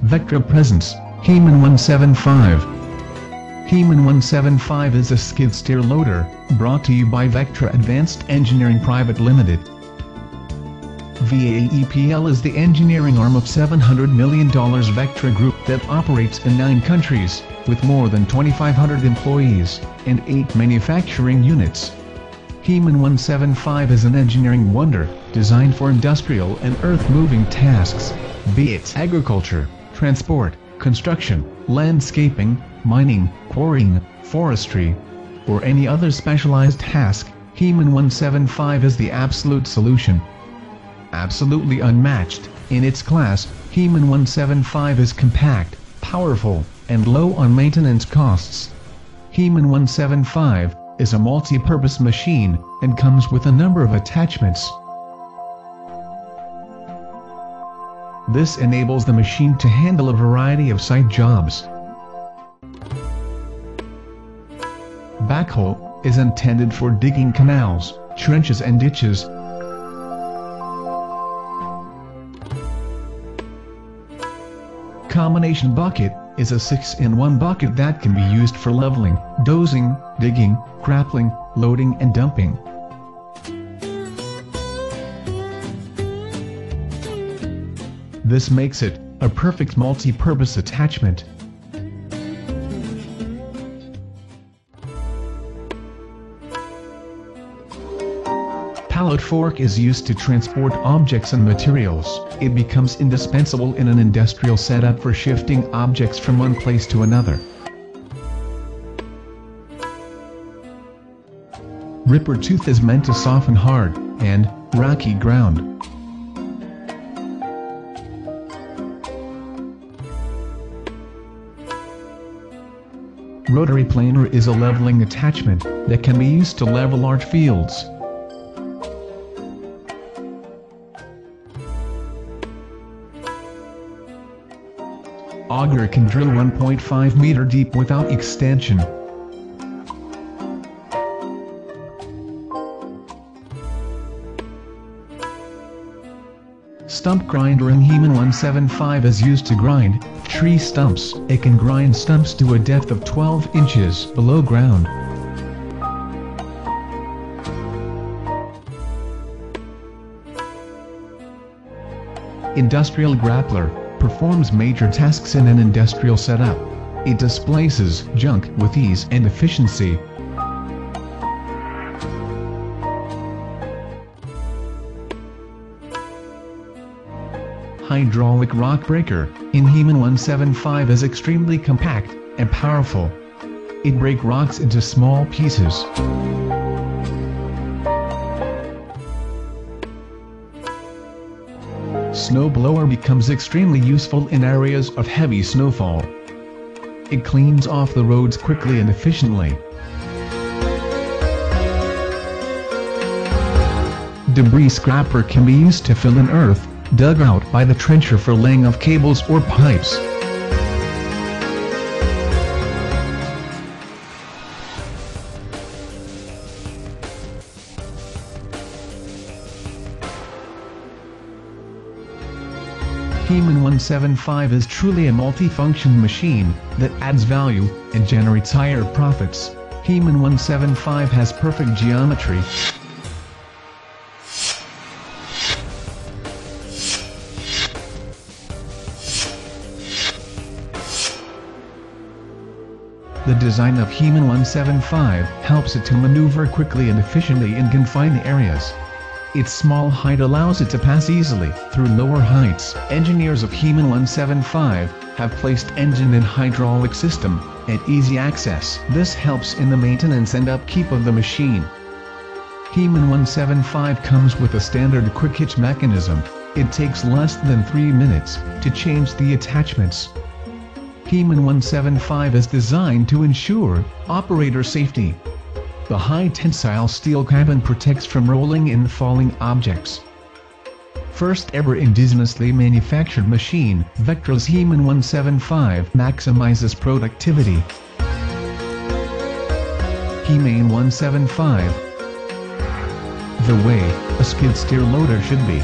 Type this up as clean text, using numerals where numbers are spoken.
Vectra presents Heman 175. Heman 175 is a skid steer loader, brought to you by Vectra Advanced Engineering Private Limited. VAEPL is the engineering arm of $700 million Vectra Group that operates in 9 countries, with more than 2,500 employees, and 8 manufacturing units. Heman 175 is an engineering wonder, designed for industrial and earth-moving tasks, be it agriculture, transport, construction, landscaping, mining, quarrying, forestry, or any other specialized task. Heman 175 is the absolute solution. Absolutely unmatched in its class, Heman 175 is compact, powerful, and low on maintenance costs. Heman 175 is a multi-purpose machine and comes with a number of attachments. This enables the machine to handle a variety of site jobs. Backhoe is intended for digging canals, trenches and ditches. Combination bucket is a 6-in-1 bucket that can be used for leveling, dozing, digging, grappling, loading and dumping. This makes it a perfect multi-purpose attachment. Pallet fork is used to transport objects and materials. It becomes indispensable in an industrial setup for shifting objects from one place to another. Ripper tooth is meant to soften hard and rocky ground. Rotary planer is a leveling attachment that can be used to level large fields. Auger can drill 1.5 meter deep without extension. Stump grinder in Heman 175 is used to grind tree stumps. It can grind stumps to a depth of 12 inches below ground. Industrial grappler performs major tasks in an industrial setup. It displaces junk with ease and efficiency. Hydraulic rock breaker in Heman 175 is extremely compact and powerful. It breaks rocks into small pieces. Snowblower becomes extremely useful in areas of heavy snowfall. It cleans off the roads quickly and efficiently. Debris scraper can be used to fill in earth dug out by the trencher for laying of cables or pipes. Heman 175 is truly a multi-function machine that adds value and generates higher profits. Heman 175 has perfect geometry. The design of Heman 175 helps it to maneuver quickly and efficiently in confined areas. Its small height allows it to pass easily through lower heights. Engineers of Heman 175 have placed engine and hydraulic system at easy access. This helps in the maintenance and upkeep of the machine. Heman 175 comes with a standard quick hitch mechanism. It takes less than 3 minutes to change the attachments. Heman 175 is designed to ensure operator safety. The high-tensile steel cabin protects from rolling and falling objects. First ever indigenously manufactured machine, Vectra's Heman 175 maximizes productivity. Heman 175. The way a skid steer loader should be.